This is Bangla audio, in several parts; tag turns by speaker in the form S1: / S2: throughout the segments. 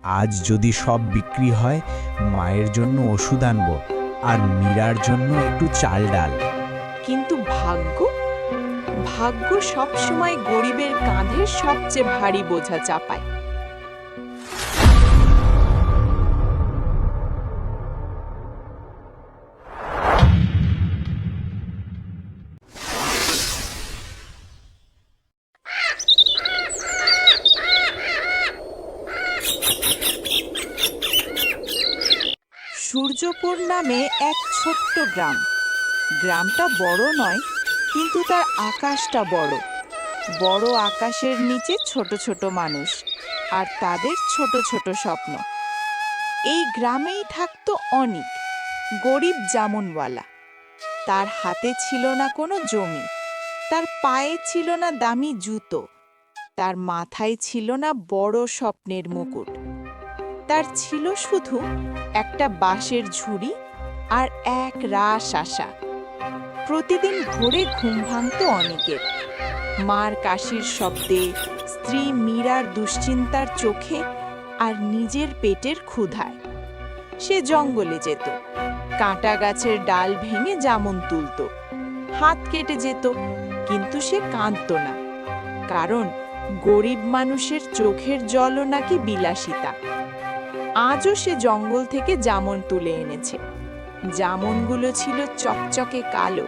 S1: আজ যদি সব বিক্রি হয়, মায়ের জন্য ওষুধ আনবো আর মীরার জন্য একটু চাল ডাল।
S2: কিন্তু ভাগ্য ভাগ্য সবসময় গরিবের কাঁধে সবচেয়ে ভারী বোঝা চাপায়। সূর্যপুর নামে এক ছোট্ট গ্রাম। গ্রামটা বড় নয়, কিন্তু তার আকাশটা বড়। বড় আকাশের নিচে ছোট ছোট মানুষ আর তাদের ছোট ছোট স্বপ্ন। এই গ্রামেই থাকতো অনিক, গরিব জামুনওয়ালা। তার হাতে ছিল না কোনো জমি, তার পায়ে ছিল না দামি জুতো, তার মাথায় ছিল না বড় স্বপ্নের মুকুট। তার ছিল শুধু একটা বাঁশের ঝুড়ি আর এক রাস আশা। প্রতিদিন ভোরে ঘুম ভাঙতো অনেকের, মার কাশির শব্দে, স্ত্রী মীরার দুশ্চিন্তার চোখে আর নিজের পেটের ক্ষুধায়। সে জঙ্গলে যেত, কাঁটা গাছের ডাল ভেঙে জামুন তুলত। হাত কেটে যেত, কিন্তু সে কাঁদত না, কারণ গরিব মানুষের চোখের জলও নাকি বিলাসিতা। আজও সে জঙ্গল থেকে জামুন তুলে এনেছে। জামুনগুলো ছিল চকচকে কালো,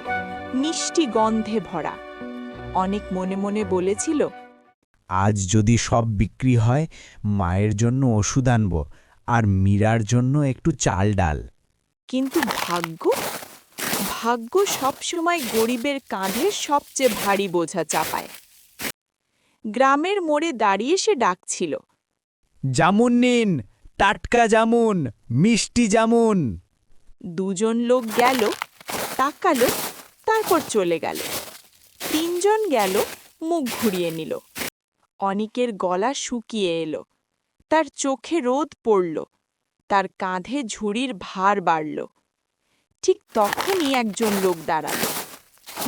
S2: মিষ্টি গন্ধে ভরা। অনেক মনে মনে বলেছিল,
S1: আজ যদি সব বিক্রি হয়, মায়ের জন্য ওষুধ আনবো আর মীরার জন্য একটু চাল ডাল।
S2: কিন্তু ভাগ্য সবসময় গরিবের কাঁধে সবচেয়ে ভারী বোঝা চাপায়। গ্রামের মোড়ে দাঁড়িয়ে সে ডাকছিল,
S1: জামুন নিন, টাটকা জামুন, মিষ্টি জামুন।
S2: দুজন লোক গেল, তাকালো, তারপর চলে গেল। তিনজন গেল, মুখ ঘুরিয়ে নিল। অনিকের গলা শুকিয়ে এলো, তার চোখে রোদ পড়ল, তার কাঁধে ঝুড়ির ভার বাড়ল। ঠিক তখনই একজন লোক দাঁড়ালো।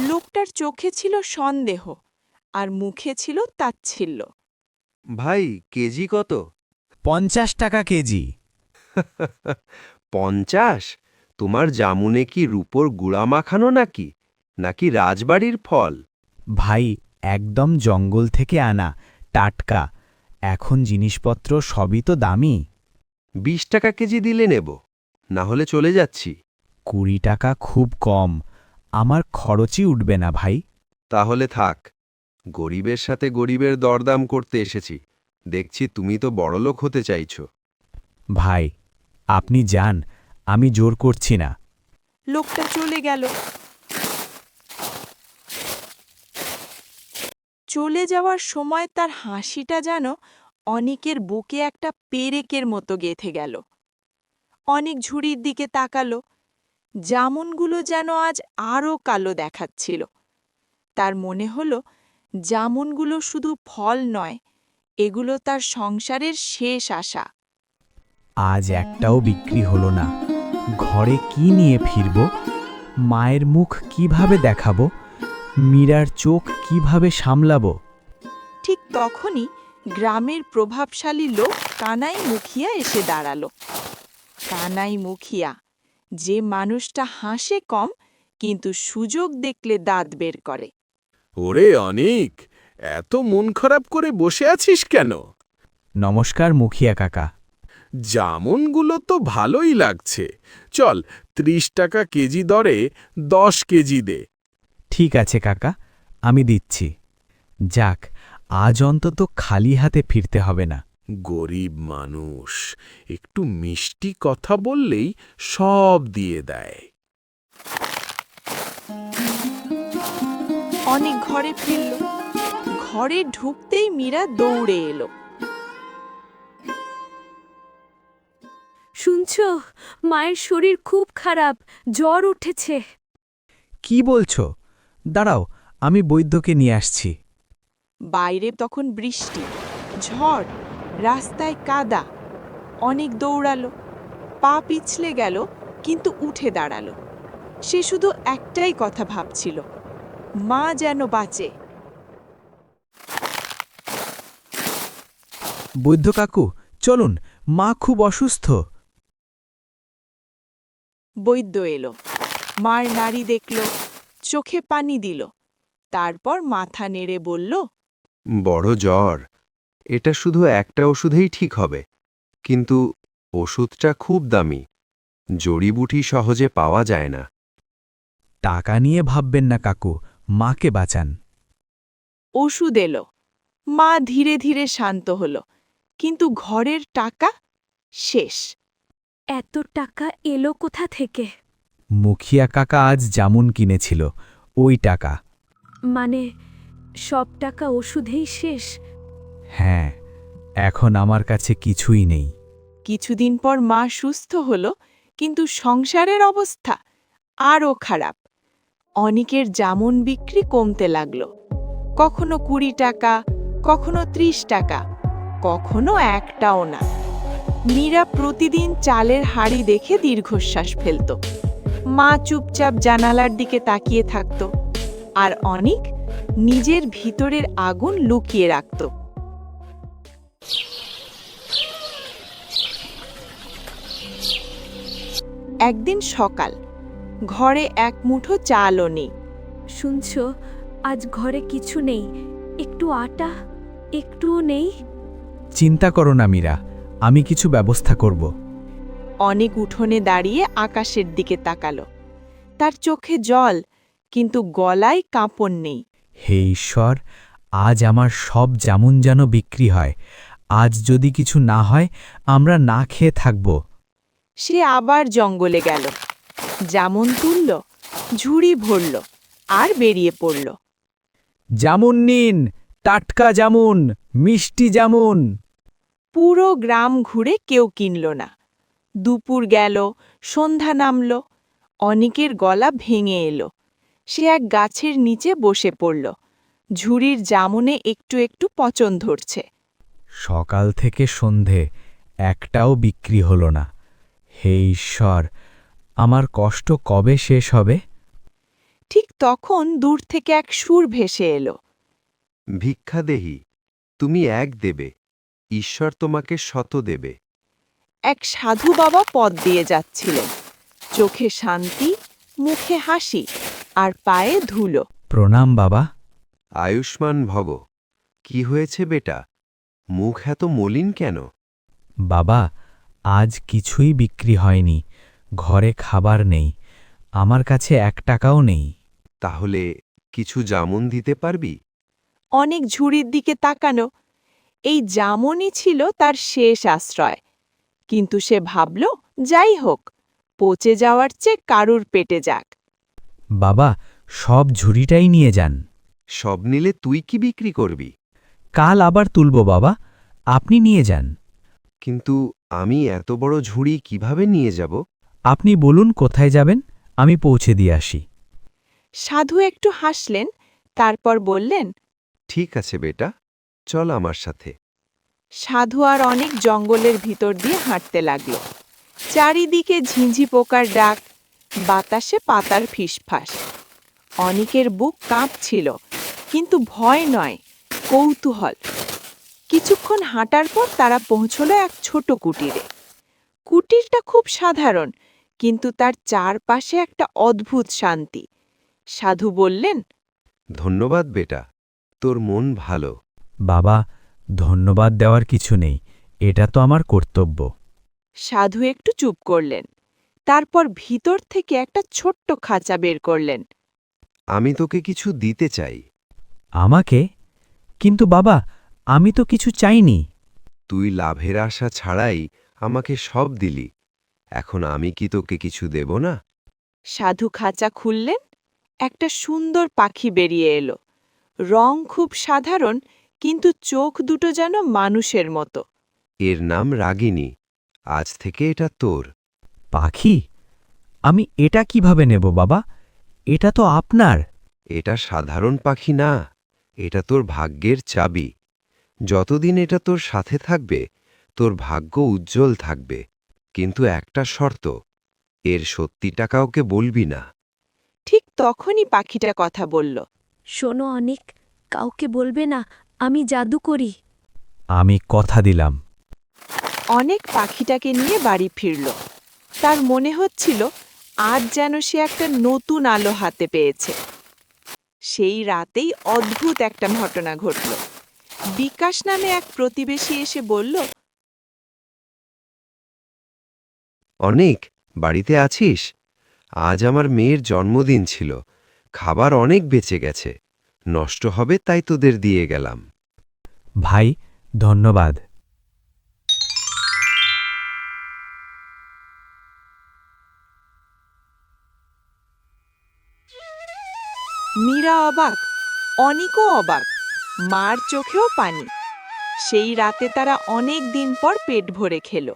S2: লোকটার চোখে ছিল সন্দেহ আর মুখে ছিল তাচ্ছিল্য।
S3: ভাই, কেজি কত?
S1: 50 টাকা কেজি।
S3: 50? তোমার জামুনে কি রূপোর গুড়া মাখানো নাকি রাজবাড়ির ফল?
S1: ভাই, একদম জঙ্গল থেকে আনা, টাটকা। এখন জিনিসপত্র সবই তো দামি।
S3: 20 টাকা কেজি দিলে নেব, না হলে চলে যাচ্ছি।
S1: 20 টাকা খুব কম, আমার খরচই উঠবে না ভাই।
S3: তাহলে থাক, গরিবের সাথে গরিবের দরদাম করতে এসেছি। দেখছি তুমি তো বড়লোক হতে চাইছো।
S1: ভাই, আপনি যান, আমি জোর করছি না।
S2: লোকটা চলে গেল। চলে যাওয়ার সময় তার হাসিটা যেন অনিকের বুকে একটা পেরেকের মতো গেঁথে গেল। অনেক ঝুড়ির দিকে তাকালো, জামুনগুলো যেন আজ আরও কালো দেখাচ্ছিল। তার মনে হলো, জামুনগুলো শুধু ফল নয়, এগুলো তার সংসারের শেষ আশা।
S1: আজ একটাও বিক্রি হলো না। ঘরে কি নিয়ে ফিরব? মায়ের মুখ কিভাবে দেখাবো? মীরার চোখ কিভাবে সামলাবো?
S2: ঠিক তখনই গ্রামের প্রভাবশালী লোক কানাই মুখিয়া এসে দাঁড়ালো। কানাই মুখিয়া, যে মানুষটা হাসে কম, কিন্তু সুযোগ দেখলে দাঁত বের করে।
S4: ওরে অনিক, এত মন খারাপ করে বসে আছিস কেন?
S1: নমস্কার মুখিয়া কাকা।
S4: জামুনগুলো তো ভালোই লাগছে। চল, 30 টাকা কেজি দরে 10 কেজি দে।
S1: ঠিক আছে কাকা, আমি দিচ্ছি। যাক, আজ অন্তত খালি হাতে ফিরতে হবে না।
S4: গরিব মানুষ, একটু মিষ্টি কথা বললেই সব দিয়ে দেয়।
S2: অনেক ঘরে ফিরল। ঘরে ঢুকতেই মীরা দৌড়ে এলো।
S5: শুনছো, মায়ের শরীর খুব খারাপ, জ্বর উঠেছে।
S1: কি বলছো? দাঁড়াও, আমি বৈদ্যকে নিয়ে আসছি।
S2: বাইরে তখন বৃষ্টি, ঝড়, রাস্তায় কাদা। অনেক দৌড়ালো, পা পিছলে গেল, কিন্তু উঠে দাঁড়ালো। সে শুধু একটাই কথা ভাবছিল, মা যেন বাঁচে।
S1: বৈদ্য কাকু, চলুন, মা খুব অসুস্থ।
S2: বৈদ্য এলো, মার নাড়ি দেখল, চোখে পানি দিল, তারপর মাথা নেড়ে বলল,
S3: বড় জ্বর। এটা শুধু একটা ওষুধেই ঠিক হবে, কিন্তু ওষুধটা খুব দামি, জড়িবুটি সহজে পাওয়া যায় না।
S1: টাকা নিয়ে ভাববেন না কাকু, মাকে বাঁচান।
S2: ওষুধ এলো, মা ধীরে ধীরে শান্ত হল, কিন্তু ঘরের টাকা শেষ।
S5: এত টাকা এলো কোথা থেকে?
S1: মুখিয়া কাকা আজ জামুন কিনেছিল, ওই টাকা।
S5: মানে সব টাকা ওষুধেই শেষ?
S1: হ্যাঁ, এখন আমার কাছে কিছুই নেই।
S2: কিছুদিন পর মা সুস্থ হল, কিন্তু সংসারের অবস্থা আরও খারাপ। অনেকের জামুন বিক্রি কমতে লাগল, কখনো 20 টাকা, কখনো 30 টাকা, কখনো একটাও না। মীরা প্রতিদিন চালের হাড়ি দেখে দীর্ঘশ্বাস ফেলত। মা চুপচাপ জানালার দিকে তাকিয়ে থাকত, আর অনেক নিজের ভিতরের আগুন লুকিয়ে রাখত। একদিন সকাল, ঘরে এক মুঠো চালও নেই।
S5: শুনছ, আজ ঘরে কিছু নেই, একটু আটা, একটুও নেই।
S1: চিন্তা করো না মীরা, আমি কিছু ব্যবস্থা করব।
S2: অনেক উঠোনে দাঁড়িয়ে আকাশের দিকে তাকালো। তার চোখে জল, কিন্তু গলায় কাঁপন নেই।
S1: হে ঈশ্বর, আজ আমার সব জামুন যেন বিক্রি হয়। আজ যদি কিছু না হয়, আমরা না খেয়ে থাকব।
S2: সে আবার জঙ্গলে গেল, জামুন তুলল, ঝুড়ি ভরল, আর বেরিয়ে পড়ল।
S1: জামুন নিন, টাটকা জামুন, মিষ্টি জামুন।
S2: পুরো গ্রাম ঘুরে কেউ কিনল না। দুপুর গেল, সন্ধ্যা নামল, অনেকের গলা ভেঙে এলো। সে এক গাছের নিচে বসে পড়ল, ঝুড়ির জামুনে একটু একটু পচন ধরছে।
S1: সকাল থেকে সন্ধে একটাও বিক্রি হলো না। হে ঈশ্বর, আমার কষ্ট কবে শেষ হবে?
S2: ঠিক তখন দূর থেকে এক সুর ভেসে এলো।
S3: ভিক্ষা দেহি, তুমি এক দেবে, ঈশ্বর তোমাকে শত দেবে।
S2: এক সাধু বাবা পথ দিয়ে যাচ্ছিলেন, চোখে শান্তি, মুখে হাসি, আর পায়ে ধুলো।
S1: প্রণাম বাবা।
S3: আয়ুষ্মান ভব। কি হয়েছে বেটা, মুখ এত মলিন কেন?
S1: বাবা, আজ কিছুই বিক্রি হয়নি, ঘরে খাবার নেই, আমার কাছে 1 টাকাও নেই।
S3: তাহলে কিছু জামুন দিতে পারবি?
S2: অনেক ঝুড়ির দিকে তাকানো, এই জামনই ছিল তার শেষ আশ্রয়। কিন্তু সে ভাবল, যাই হোক, পচে যাওয়ার চেয়ে কারুর পেটে যাক।
S1: বাবা, সব ঝুড়িটাই নিয়ে যান।
S3: সব নিলে তুই কি বিক্রি করবি?
S1: কাল আবার তুলব বাবা, আপনি নিয়ে যান।
S3: কিন্তু আমি এত বড় ঝুড়ি কিভাবে নিয়ে যাব?
S1: আপনি বলুন কোথায় যাবেন, আমি পৌঁছে দিয়ে আসি।
S2: সাধু একটু হাসলেন, তারপর বললেন,
S3: ঠিক আছে বেটা, চল আমার সাথে।
S2: সাধু আর অনেক জঙ্গলের ভিতর দিয়ে হাঁটতে লাগল। চারিদিকে ঝিঁঝি পোকার ডাক, বাতাসে পাতার ফিসফাস। অনেকের বুক কাঁপছিল, কিন্তু ভয় নয়, কৌতূহল। কিছুক্ষণ হাঁটার পর তারা পৌঁছল এক ছোট কুটিরে। কুটিরটা খুব সাধারণ, কিন্তু তার চারপাশে একটা অদ্ভুত শান্তি। সাধু বললেন,
S3: ধন্যবাদ বেটা, তোর মন ভালো।
S1: বাবা, ধন্যবাদ দেওয়ার কিছু নেই, এটা তো আমার কর্তব্য।
S2: সাধু একটু চুপ করলেন, তারপর ভিতর থেকে একটা ছোট্ট খাঁচা বের করলেন।
S3: আমি তোকে কিছু দিতে চাই।
S1: আমাকে? কিন্তু বাবা, আমি তো কিছু চাইনি।
S3: তুই লাভের আশা ছাড়াই আমাকে সব দিলি, এখন আমি কি তোকে কিছু দেব না?
S2: সাধু খাঁচা খুললেন, একটা সুন্দর পাখি বেরিয়ে এলো। রং খুব সাধারণ, কিন্তু চোখ দুটো যেন মানুষের মতো।
S3: এর নাম রাগিনী, আজ থেকে এটা তোর।
S1: পাখি? আমি এটা কিভাবে নেব বাবা? এটা তো আপনার।
S3: এটা সাধারণ পাখি না, এটা তোর ভাগ্যের চাবি। যতদিন এটা তোর সাথে থাকবে, তোর ভাগ্য উজ্জ্বল থাকবে। কিন্তু একটা শর্ত, এর সত্যিটা কাউকে বলবি না।
S2: ঠিক তখনই পাখিটা কথা বলল,
S5: শোনো অনেক, কাউকে বলবে না, আমি জাদু করি।
S1: আমি কথা দিলাম।
S2: অনেক পাখিটাকে নিয়ে বাড়ি ফিরল। তার মনে হচ্ছিল আজ যেন সে একটা নতুন আলো হাতে পেয়েছে। সেই রাতেই অদ্ভুত একটা ঘটনা ঘটল। বিকাশ নামে এক প্রতিবেশী এসে বলল,
S3: অনেক, বাড়িতে আছিস? আজ আমার মেয়ের জন্মদিন ছিল, খাবার অনেক বেঁচে গেছে, নষ্ট হবে তাই তোদের দিয়ে গেলাম।
S1: ভাই, ধন্যবাদ।
S2: মীরা অবাক, অনিকও অবাক, মার চোখেও পানি। সেই রাতে তারা অনেক দিন পর পেট ভরে খেল।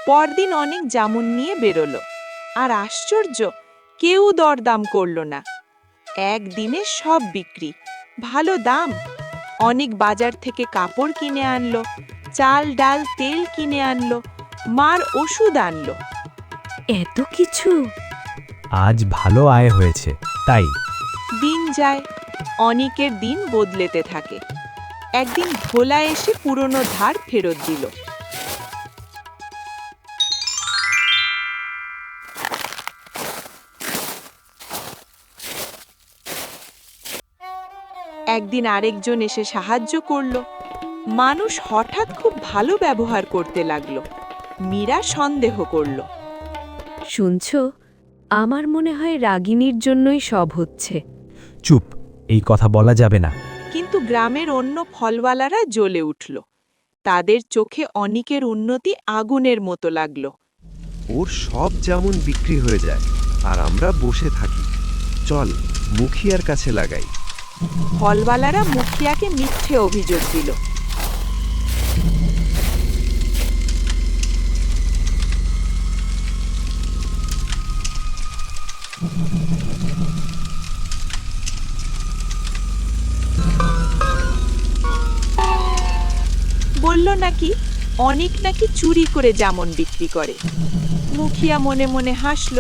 S2: পরদিন অনেক জামুন নিয়ে বেরোলো, আর আশ্চর্য, কেউ দরদাম করল না। একদিনে সব বিক্রি, ভালো দাম। অনেক বাজার থেকে কাপড় কিনে আনলো, চাল ডাল তেল কিনে আনলো, মার ওষুধ আনলো।
S5: এত কিছু!
S1: আজ ভালো আয় হয়েছে, তাই।
S2: দিন যায়, অনিকের দিন বদলেতে থাকে। একদিন ভোলা এসে পুরনো ধার ফেরত দিল। একদিন আরেকজন এসে সাহায্য করলো। মানুষ হঠাৎ খুব ভালো ব্যবহার করতে লাগলো। মীরা সন্দেহ করলো।
S5: শুনছ, আমার মনে হয় রাগিনীর জন্যই সব হচ্ছে।
S1: চুপ, এই কথা বলা যাবে না।
S2: কিন্তু গ্রামের অন্য ফলওয়ালারা জ্বলে উঠল। তাদের চোখে অনিকের উন্নতি আগুনের মতো লাগলো।
S3: ওর সব জামুন বিক্রি হয়ে যায়, আর আমরা বসে থাকি। চল, মুখিয়ার কাছে লাগাই।
S2: ফলওয়ালারা মুখিয়াকে মিথ্যে অভিযোগ দিল। বলল নাকি অনেক নাকি চুরি করে জামুন বিক্রি করে। মুখিয়া মনে মনে হাসল।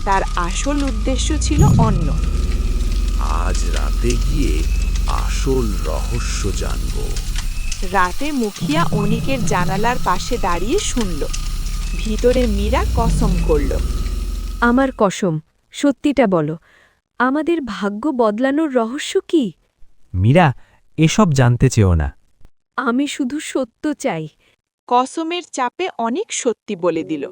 S2: তার আসল উদ্দেশ্য ছিল অন্য।
S4: আজ রাতে গিয়ে আসল রহস্য জানব।
S2: রাতে মুখিয়া অনিকের জানালার পাশে দাঁড়িয়ে শুনল। ভিতরে মীরা কসম করল।
S5: আমার কসম, সত্যিটা বলো, আমাদের ভাগ্য বদলানোর রহস্য কি?
S1: মীরা, এসব জানতে চেও না।
S5: আমি শুধু সত্য চাই।
S2: কসমের চাপে অনেক সত্যি বলে দিল।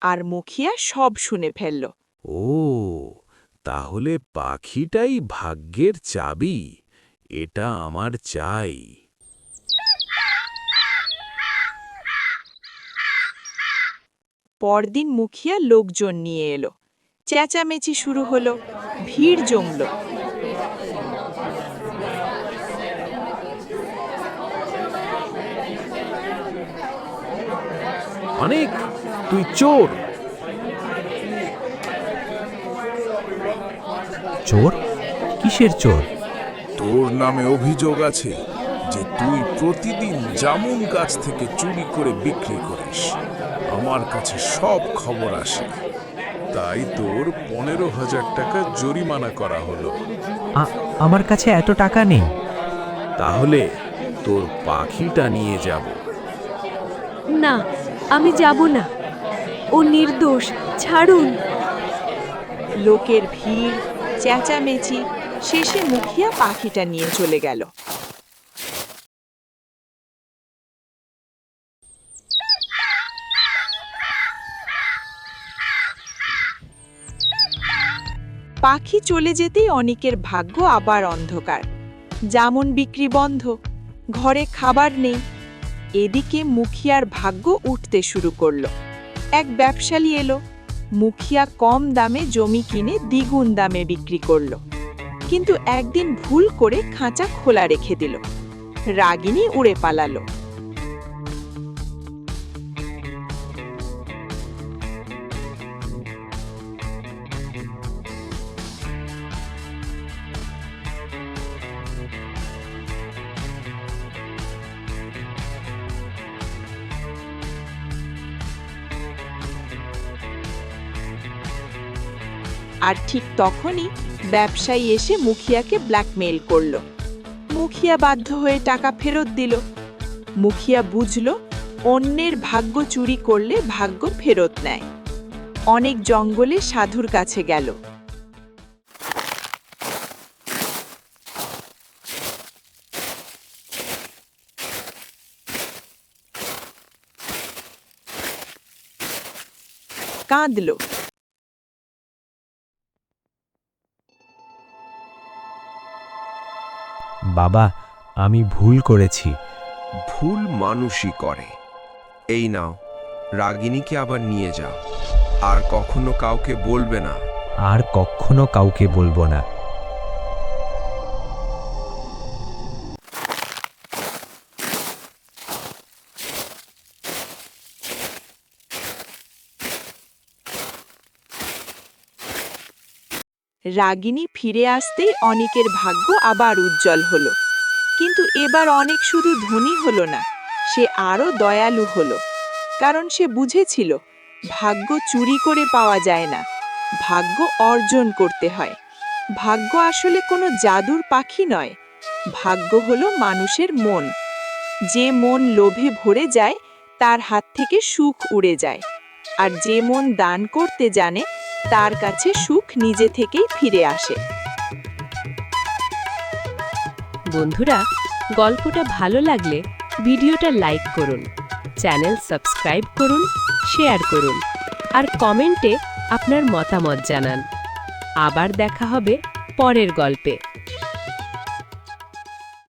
S2: আর মুখিয়া সব শুনে ফেলল।
S4: ও, তাহলে পাখিটাই ভাগ্যের চাবি। এটা আমার চাই।
S2: পরদিন মুখিয়া লোকজন নিয়ে এলো। চেঁচামেচি শুরু হলো, ভিড় জমল।
S4: অনেক, তুই চোর!
S1: চোর? কিসের চোর?
S6: তোর নামে অভিযোগ আছে যে তুই প্রতিদিন জামুন গাছ থেকে চুরি করে বিক্রি করিস। আমার কাছে সব খবর আসে, তাই তোর 15,000 টাকা জরিমানা করা হলো।
S1: আমার কাছে এত টাকা নেই।
S4: তাহলে তোর পাখিটা নিয়ে যাব।
S5: না, আমি যাব না। ও নির্দোষ, ছাড়ুন।
S2: লোকের ভিড়, চেঁচামেচি, শেষে মুখিয়া পাখিটা নিয়ে চলে গেল। পাখি চলে যেতেই অনিকের ভাগ্য আবার অন্ধকার। জামুন বিক্রি বন্ধ, ঘরে খাবার নেই। এদিকে মুখিয়ার ভাগ্য উঠতে শুরু করলো। এক ব্যবসায়ী এলো, মুখিয়া কম দামে জমি কিনে দ্বিগুণ দামে বিক্রি করলো, কিন্তু একদিন ভুল করে খাঁচা খোলা রেখে দিল। রাগিনী উড়ে পালালো। আর ঠিক তখনই ব্যবসায়ী এসে মুখিয়াকে ব্ল্যাকমেইল করলো। মুখিয়া বাধ্য হয়ে টাকা ফেরত দিল। মুখিয়া বুঝল অন্যের ভাগ্য চুরি করলে ভাগ্য ফেরত নেয়। অনেক জঙ্গলে সাধুর কাছে গেল। কাঁদল।
S1: বাবা, আমি ভুল করেছি।
S3: ভুল মানুষই করে। এই নাও, রাগিনীকে আবার নিয়ে যাও। আর কখনো কাউকে বলবে না।
S1: আর কখনো কাউকে বলবো না।
S2: রাগিনী ফিরে আসতেই অনেকের ভাগ্য আবার উজ্জ্বল হলো। কিন্তু এবার অনেক শুধু ধনী হলো না, সে আরও দয়ালু হলো। কারণ সে বুঝেছিল ভাগ্য চুরি করে পাওয়া যায় না, ভাগ্য অর্জন করতে হয়। ভাগ্য আসলে কোনো জাদুর পাখি নয়, ভাগ্য হলো মানুষের মন। যে মন লোভে ভরে যায় তার হাত থেকে সুখ উড়ে যায়, আর যে মন দান করতে জানে তার কাছে সুখ নিজে থেকেই ফিরে আসে।
S7: বন্ধুরা, গল্পটা ভালো লাগলে ভিডিওটা লাইক করুন, চ্যানেল সাবস্ক্রাইব করুন, শেয়ার করুন আর কমেন্টে আপনার মতামত জানান। আবার দেখা হবে পরের গল্পে।